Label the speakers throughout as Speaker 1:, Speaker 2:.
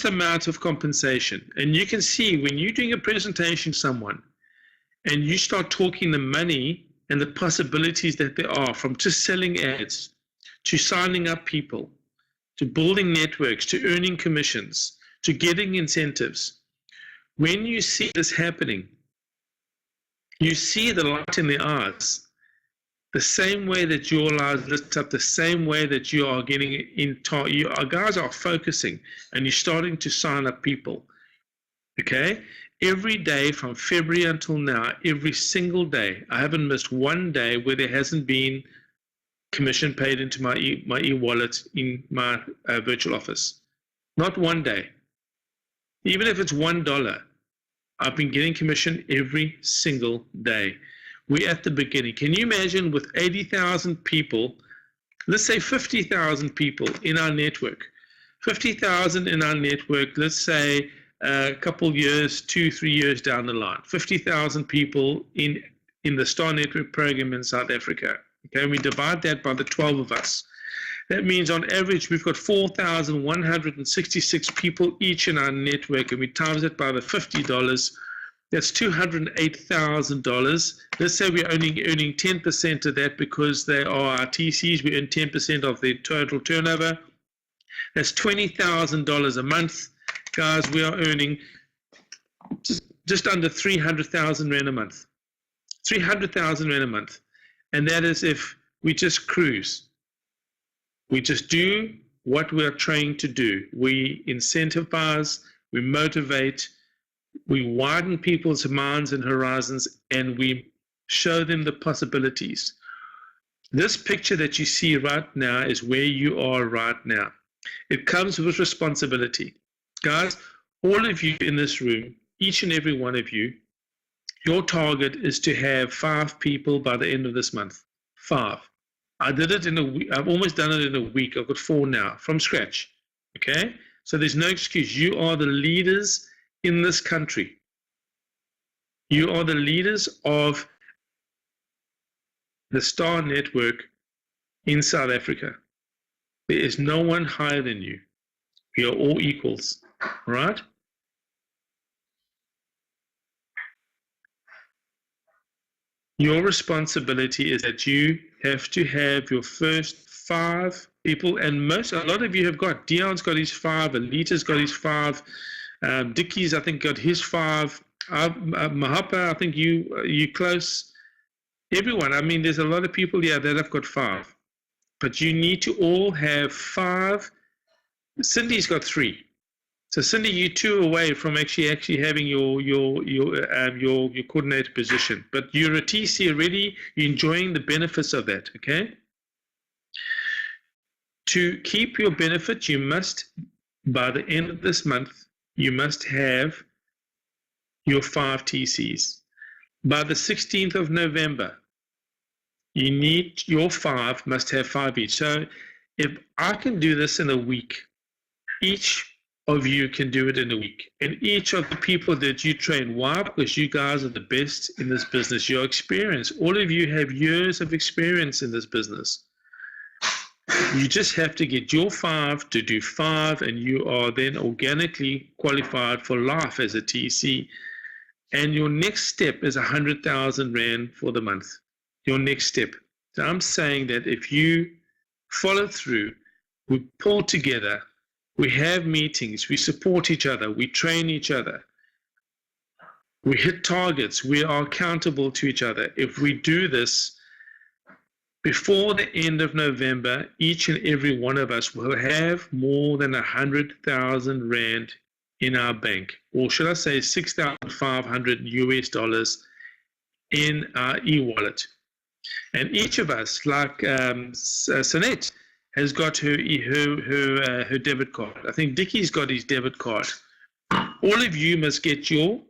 Speaker 1: amount of compensation. And you can see when you're doing a presentation to someone and you start talking the money and the possibilities that there are, from just selling ads to signing up people, to building networks, to earning commissions, to getting incentives. When you see this happening, you see the light in their eyes. The same way that your lives lit up, the same way that you are getting our guys are focusing and you're starting to sign up people. Okay? Every day from February until now, every single day, I haven't missed one day where there hasn't been commission paid into my e-wallet in my virtual office. Not one day. Even if it's $1, I've been getting commission every single day. We're at the beginning. Can you imagine with 80,000 people, let's say 50,000 people in our network, 50,000 in our network, let's say a couple years, 2-3 years down the line, 50,000 people in the Star Network program in South Africa. Okay, we divide that by the 12 of us. That means on average, we've got 4,166 people each in our network, and we times it by the $50. That's $208,000. Let's say we're only earning 10% of that because they are our TCs. We earn 10% of their total turnover. That's $20,000 a month. Guys, we are earning just under 300,000 Rand a month. 300,000 Rand a month. And that is if we just cruise. We just do what we are trained to do. We incentivize, we motivate, we widen people's minds and horizons, and we show them the possibilities. This picture that you see right now is where you are right now. It comes with responsibility. Guys, all of you in this room, each and every one of you, your target is to have 5 people by the end of this month. 5. I did it in a week. I've almost done it in a week. I've got 4 now from scratch. Okay? So there's no excuse. You are the leaders in this country. You are the leaders of the Star Network in South Africa. There is no one higher than you. We are all equals. All right? Your responsibility is that you have to have your first 5 people, and a lot of you have got. Dion's got his 5, Alita's got his 5, Dickie's I think got his 5, Mahapa, I think you close. Everyone, I mean, there's a lot of people here that have got 5, but you need to all have 5. Cindy's got 3. So Cindy, you're 2 away from actually having your coordinator position, but you're a TC already. You're enjoying the benefits of that. Okay. To keep your benefit, you must, by the end of this month, you must have your 5 TCs. By the 16th of November, you need your 5 must have 5 each. So if I can do this in a week, each of you can do it in a week. And each of the people that you train, why? Because you guys are the best in this business. Your experience, all of you have years of experience in this business. You just have to get your 5 to do 5, and you are then organically qualified for life as a TC. And your next step is 100,000 Rand for the month. Your next step. So I'm saying that if you follow through, we pull together, we have meetings, we support each other, we train each other, we hit targets, we are accountable to each other. If we do this, before the end of November, each and every one of us will have more than 100,000 Rand in our bank, or should I say $6,500 in our e-wallet. And each of us, like Sanette, has got her debit card. I think Dickie's got his debit card. All of you must get your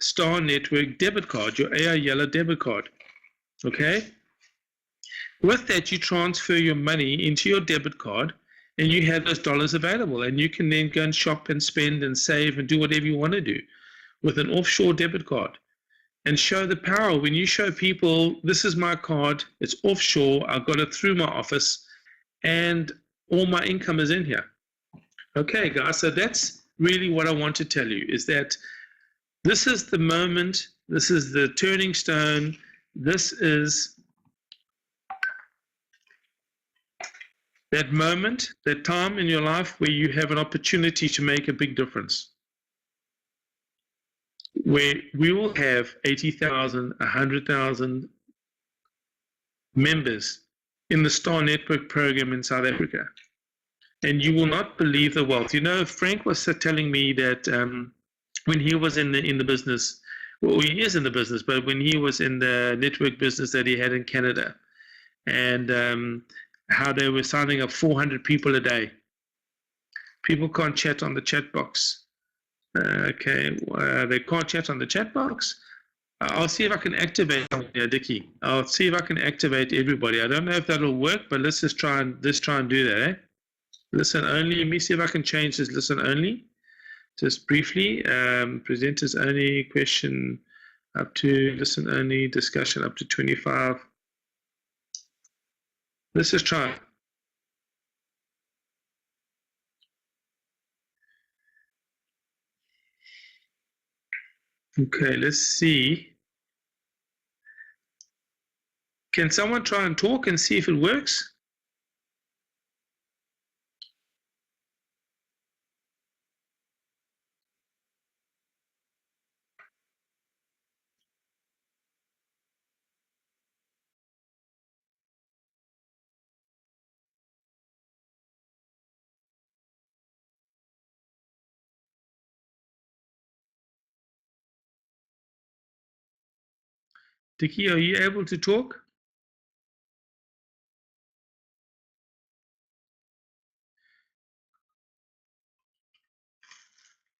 Speaker 1: Star Network debit card, your AI Yellow debit card. Okay? With that, you transfer your money into your debit card, and you have those dollars available, and you can then go and shop and spend and save and do whatever you want to do with an offshore debit card. And show the power. When you show people, this is my card, it's offshore, I've got it through my office, and all my income is in here. Okay, guys, so that's really what I want to tell you is that this is the moment, this is the turning stone, this is that moment, that time in your life where you have an opportunity to make a big difference. Where we will have 80,000, 100,000 members in the STAR Network program in South Africa. And you will not believe the wealth. You know, Frank was telling me that when he was in the business, well, he is in the business, but when he was in the network business that he had in Canada, and how they were signing up 400 people a day. People can't chat on the chat box. They can't chat on the chat box. I'll see if I can activate Dickie. I'll see if I can activate everybody. I don't know if that'll work, but let's try and do that. Eh? Listen only. Let me see if I can change this. Listen only. Just briefly. Presenters only. Question up to listen only. Discussion up to 25. Let's just try. Okay, let's see. Can someone try and talk and see if it works? Dickie, are you able to talk?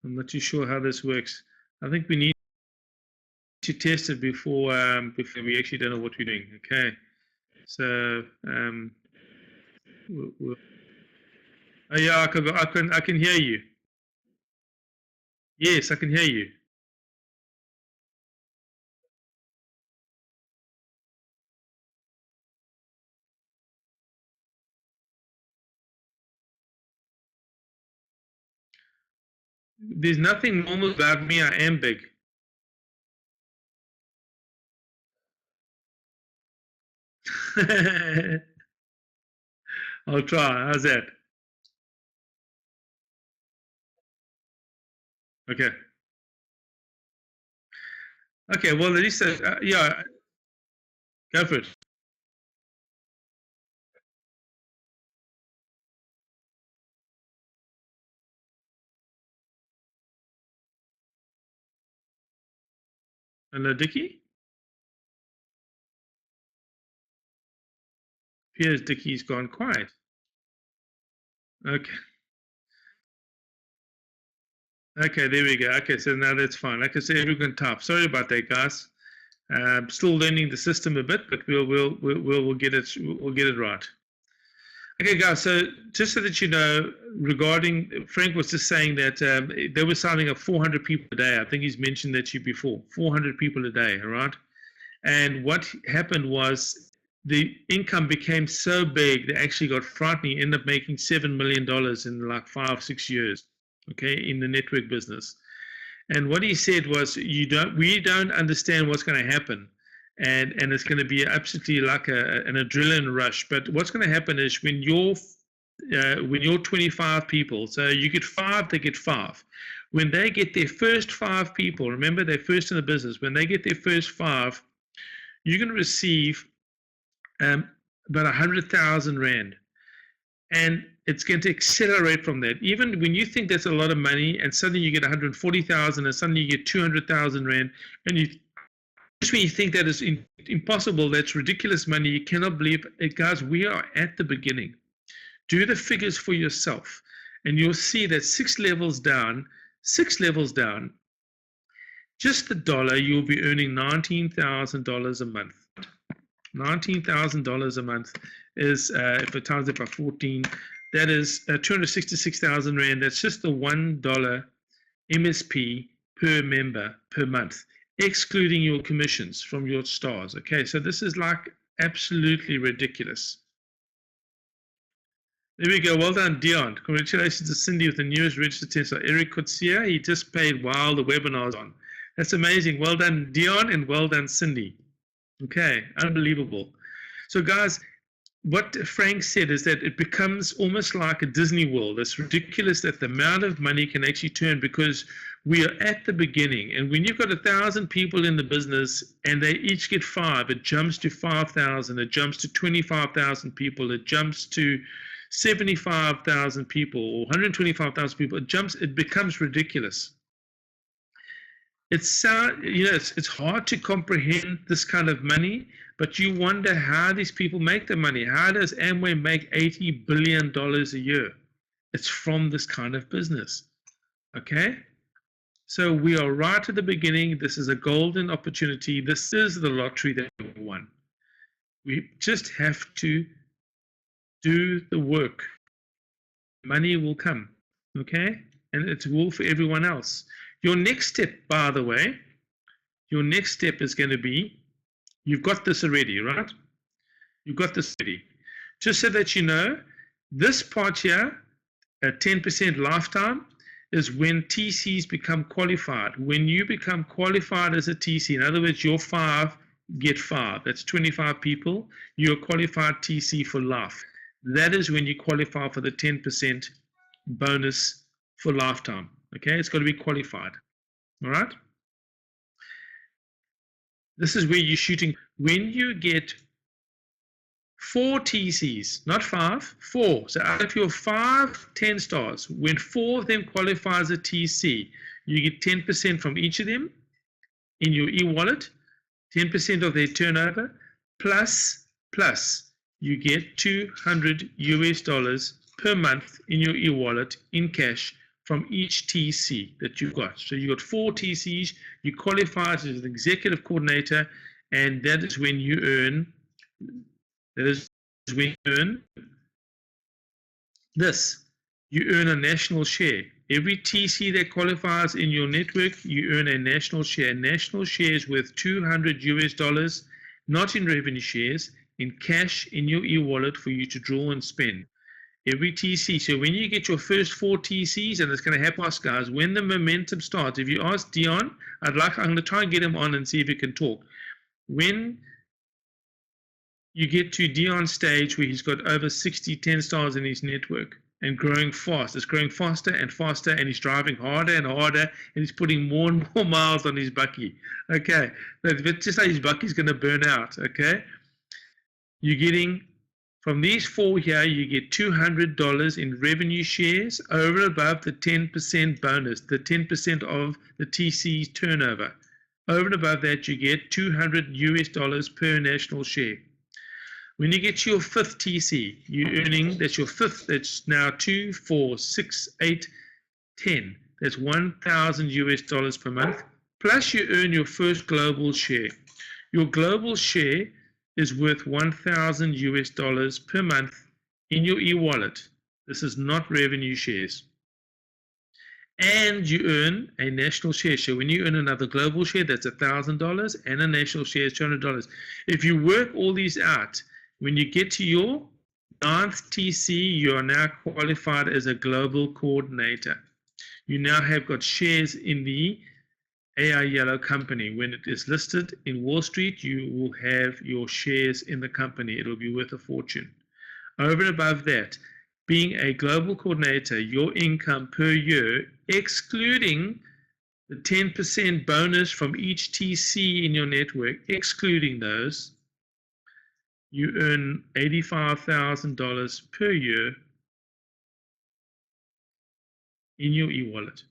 Speaker 1: I'm not too sure how this works. I think we need to test it before we actually don't know what we're doing. Okay, so oh yeah, I can hear you. Yes, I can hear you. There's nothing normal about me. I am big. I'll try. How's that? Okay. Okay. Well, at least yeah. Go for it. Hello, Dickie. Here's Dickie's gone quiet. Okay. Okay, there we go. Okay, so now that's fine. Like I said, everyone type. Sorry about that, guys. Still learning the system a bit, but we'll get it right. Okay, guys. So just so that you know, regarding Frank was just saying that they were signing up 400 people a day. I think he's mentioned that to you before. 400 people a day, all right? And what happened was the income became so big they actually got frightening. Ended up making $7 million in like 5-6 years. Okay, in the network business. And what he said was, we don't understand what's going to happen, and it's going to be absolutely like an adrenaline rush. But what's going to happen is when you're 25 people, so you get 5, they get 5. When they get their first 5 people, remember they're first in the business. When they get their first 5, you're going to receive about 100,000 rand. And it's going to accelerate from that. Even when you think that's a lot of money, and suddenly you get 140,000, and suddenly you get 200,000 rand, and just when you think that is impossible, that's ridiculous money, you cannot believe it, guys. We are at the beginning. Do the figures for yourself, and you'll see that 6 levels down, just the dollar, you'll be earning $19,000 a month. $19,000 a month is, if it times it by 14, that is 266,000 rand. That's just the $1 MSP per member per month, excluding your commissions from your stars. Okay, so this is like absolutely ridiculous. There we go. Well done, Dion. Congratulations to Cindy with the newest registered Tesla. Eric Kutsia, he just paid while the webinar's on. That's amazing. Well done, Dion, and well done, Cindy. Okay, unbelievable. So, guys, what Frank said is that it becomes almost like a Disney World. It's ridiculous that the amount of money can actually turn, because we are at the beginning. And when you've got 1,000 people in the business and they each get 5, it jumps to 5,000, it jumps to 25,000 people, it jumps to 75,000 people or 125,000 people. It becomes ridiculous. It's hard to comprehend this kind of money, but you wonder how these people make the money. How does Amway make $80 billion a year? It's from this kind of business. Okay? So we are right at the beginning. This is a golden opportunity. This is the lottery that we won. We just have to do the work. Money will come. Okay? And it's will for everyone else. Your next step, by the way, your next step is going to be, you've got this already, right? You've got this already. Just so that you know, this part here, at 10% lifetime, is when TCs become qualified. When you become qualified as a TC, in other words, your 5 get 5. That's 25 people. You're a qualified TC for life. That is when you qualify for the 10% bonus for lifetime. Okay, it's got to be qualified. All right. This is where you're shooting. When you get 4 TCs, not 5, 4. So out of your 5 10 stars, when 4 of them qualify as a TC, you get 10% from each of them in your e-wallet, 10% of their turnover, plus you get $200 per month in your e-wallet in cash from each TC that you've got. So you've got 4 TCs, you qualify as an executive coordinator, and that is when you earn, this. You earn a national share. Every TC that qualifies in your network, you earn a national share. National share is worth $200, not in revenue shares, in cash in your e-wallet for you to draw and spend. Every TC. So when you get your first 4 TCs, and it's going to help us, guys, when the momentum starts, if you ask Dion, I'm going to try and get him on and see if he can talk. When you get to Dion's stage where he's got over 60 10 stars in his network and growing fast, it's growing faster and faster, and he's driving harder and harder, and he's putting more and more miles on his bucky. Okay, but just like his bucky's going to burn out. Okay, you're getting, from these 4 here, you get $200 in revenue shares over and above the 10% bonus, the 10% of the TC's turnover. Over and above that, you get $200 per national share. When you get to your 5th TC, you're earning, that's your 5th, that's now 2, 4, 6, 8, 10. That's $1,000 per month. Plus you earn your first global share. Your global share is worth $1,000 per month in your e-wallet. This is not revenue shares. And you earn a national share. So when you earn another global share, that's $1,000, and a national share is $200. If you work all these out, when you get to your 9th TC, you are now qualified as a global coordinator. You now have got shares in the AI Yellow company. When it is listed in Wall Street, you will have your shares in the company. It will be worth a fortune. Over and above that, being a global coordinator, your income per year, excluding the 10% bonus from each TC in your network, excluding those, you earn $85,000 per year in your e-wallet.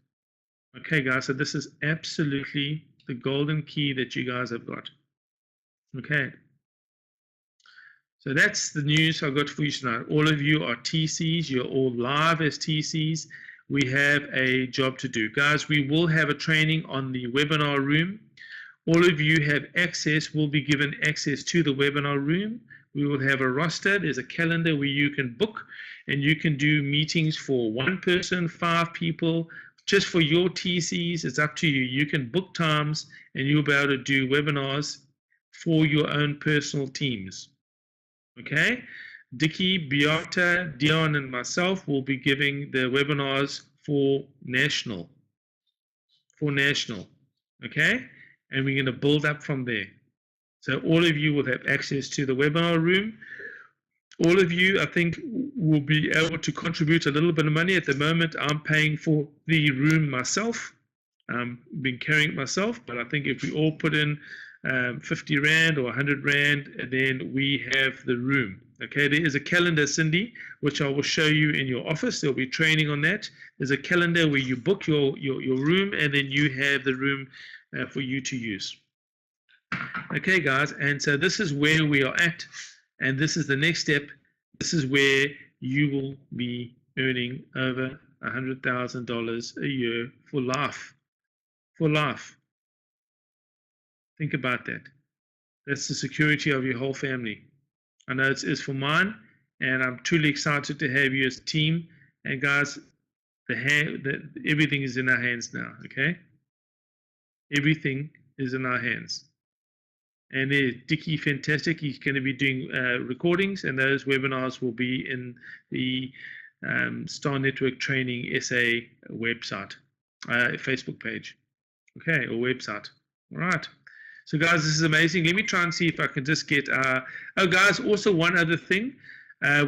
Speaker 1: Okay, guys, so this is absolutely the golden key that you guys have got. Okay. So that's the news I've got for you tonight. All of you are TCs. You're all live as TCs. We have a job to do. Guys, we will have a training on the webinar room. All of you have access, will be given access to the webinar room. We will have a roster. There's a calendar where you can book, and you can do meetings for 1 person, 5 people, just for your TCs. It's up to you. You can book times, and you'll be able to do webinars for your own personal teams. Okay? Dickie, Beata, Dion, and myself will be giving the webinars for national. Okay? And we're going to build up from there. So all of you will have access to the webinar room. All of you, I think, will be able to contribute a little bit of money. At the moment, I'm paying for the room myself. Been carrying it myself, but I think if we all put in 50 Rand or 100 Rand, then we have the room. Okay, there is a calendar, Cindy, which I will show you in your office. There'll be training on that. There's a calendar where you book your room, and then you have the room for you to use. Okay, guys, and so this is where we are at, and this is the next step. This is where you will be earning over $100,000 a year for life. For life. Think about that. That's the security of your whole family. I know it is for mine, and I'm truly excited to have you as a team. And guys, everything is in our hands now, okay? Everything is in our hands. And Dickie, fantastic. He's going to be doing recordings, and those webinars will be in the Star Network Training SA website, Facebook page, okay, or website. All right. So, guys, this is amazing. Let me try and see if I can just get. Oh, guys, also one other thing,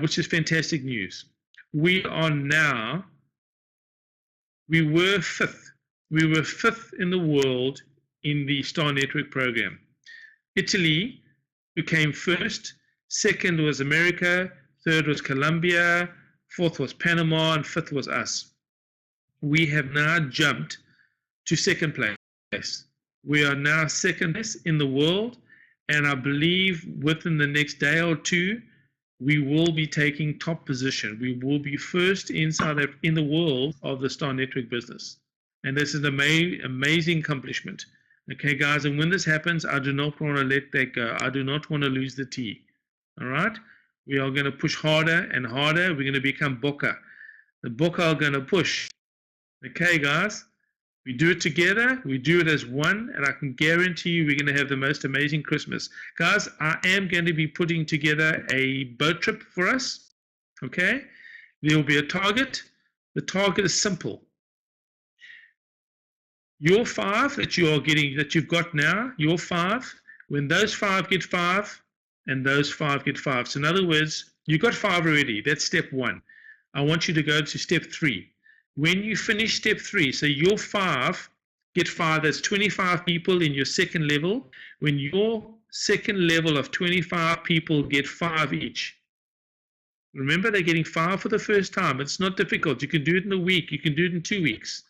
Speaker 1: which is fantastic news. We are now. We were fifth. We were fifth in the world in the Star Network program. Italy became first, second was America, third was Colombia, fourth was Panama, and fifth was us. We have now jumped to second place. We are now second place in the world, and I believe within the next day or two, we will be taking top position. We will be first in the world of the Star Network business. And this is an amazing accomplishment. Okay, guys, and when this happens, I do not want to let that go. I do not want to lose the T. All right? We are going to push harder and harder. We're going to become Boca. The Boca are going to push. Okay, guys? We do it together. We do it as one, and I can guarantee you we're going to have the most amazing Christmas. Guys, I am going to be putting together a boat trip for us. Okay? There will be a target. The target is simple. Your 5 that you are getting, that you've got now, your 5, when those 5 get 5 and those 5 get 5. So in other words, you got 5 already. That's step 1. I want you to go to step 3. When you finish step 3, so your 5 get 5, that's 25 people in your second level. When your second level of 25 people get 5 each, remember they're getting 5 for the first time. It's not difficult. You can do it in a week. You can do it in 2 weeks.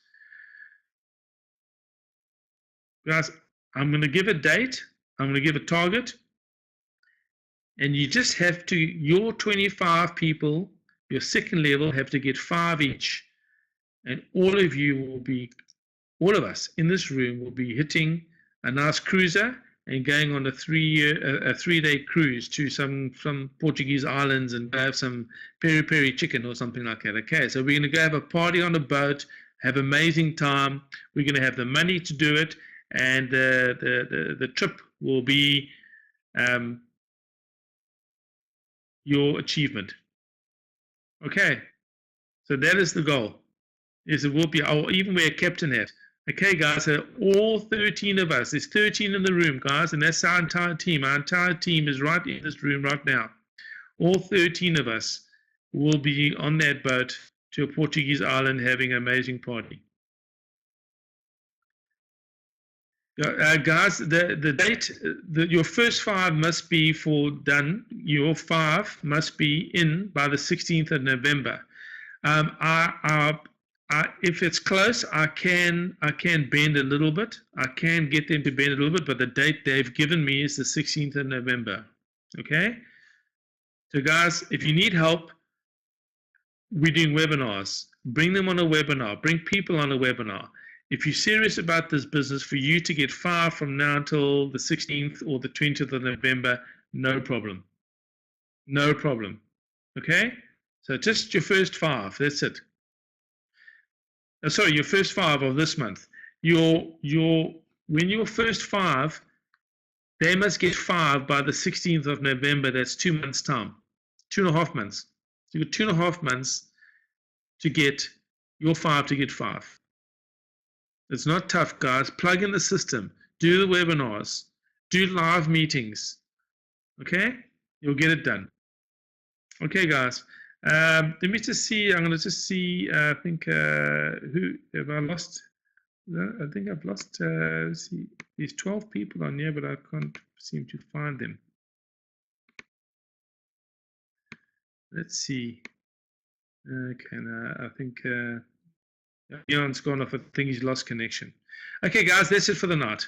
Speaker 1: Guys, I'm going to give a date. I'm going to give a target. And you just have to, your 25 people, your second level, have to get 5 each. And all of you will be, all of us in this room will be hitting a nice cruiser and going on a 3-day cruise to some Portuguese islands and have some peri-peri chicken or something like that. Okay, so we're going to go have a party on a boat, have amazing time. We're going to have the money to do it. And the trip will be your achievement. Okay, so that is the goal. Is it will be, I'll even wear a captain hat. Okay, guys, so all 13 of us, there's 13 in the room, guys, and that's our entire team. Our entire team is right in this room right now. All 13 of us will be on that boat to a Portuguese island having an amazing party. Guys, the date, your first 5 must be done. Your 5 must be in by the 16th of November. If it's close, I can bend a little bit. I can get them to bend a little bit, but the date they've given me is the 16th of November. Okay? So guys, if you need help, we're doing webinars. Bring them on a webinar. Bring people on a webinar. If you're serious about this business, for you to get 5 from now until the 16th or the 20th of November, no problem. No problem. Okay? So just your first 5, that's it. Sorry, your first 5 of this month. When your first 5, they must get 5 by the 16th of November, that's 2 months' time. 2.5 months. You got 2.5 months to get your 5 to get 5. It's not tough, guys. Plug in the system. Do the webinars. Do live meetings. Okay? You'll get it done. Okay, guys. Let me just see. I'm going to just see. I think who have I lost? I think I've lost. Let's see. There's 12 people on here, but I can't seem to find them. Let's see. Okay, now I think Jan's gone off. I think he's lost connection. Okay, guys, that's it for the night.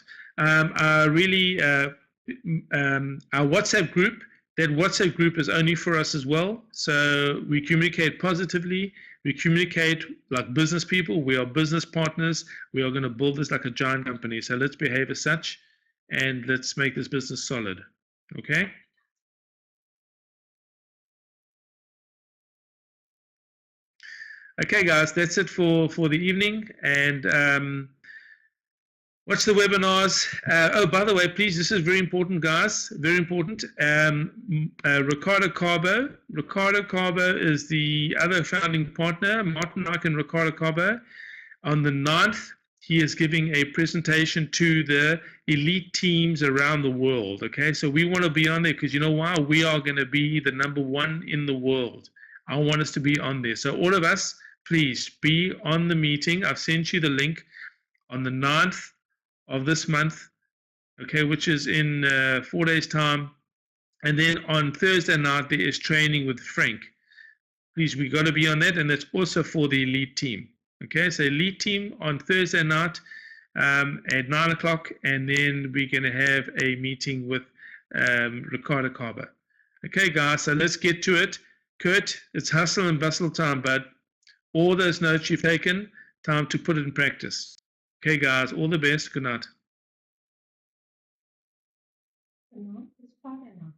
Speaker 1: Really, our WhatsApp group. That WhatsApp group is only for us as well. So we communicate positively. We communicate like business people. We are business partners. We are going to build this like a giant company. So let's behave as such, and let's make this business solid. Okay? Okay, guys, that's it for the evening. And watch the webinars. Oh, by the way, please, this is very important, guys. Very important. Ricardo Carbo. Ricardo Carbo is the other founding partner, Martin Ike and Ricardo Carbo. On the 9th, he is giving a presentation to the elite teams around the world. Okay, so we want to be on there because you know why? We are going to be the #1 in the world. I want us to be on there. So all of us, please be on the meeting. I've sent you the link on the 9th of this month, okay, which is in 4 days' time. And then on Thursday night, there is training with Frank. Please, we got to be on that, and that's also for the elite team. Okay, so elite team on Thursday night at 9 o'clock, and then we're going to have a meeting with Ricardo Carbo. Okay, guys, so let's get to it. Kurt, it's hustle and bustle time, but all those notes you've taken, time to put it in practice. Okay, guys, all the best. Good night.
Speaker 2: It's Friday now.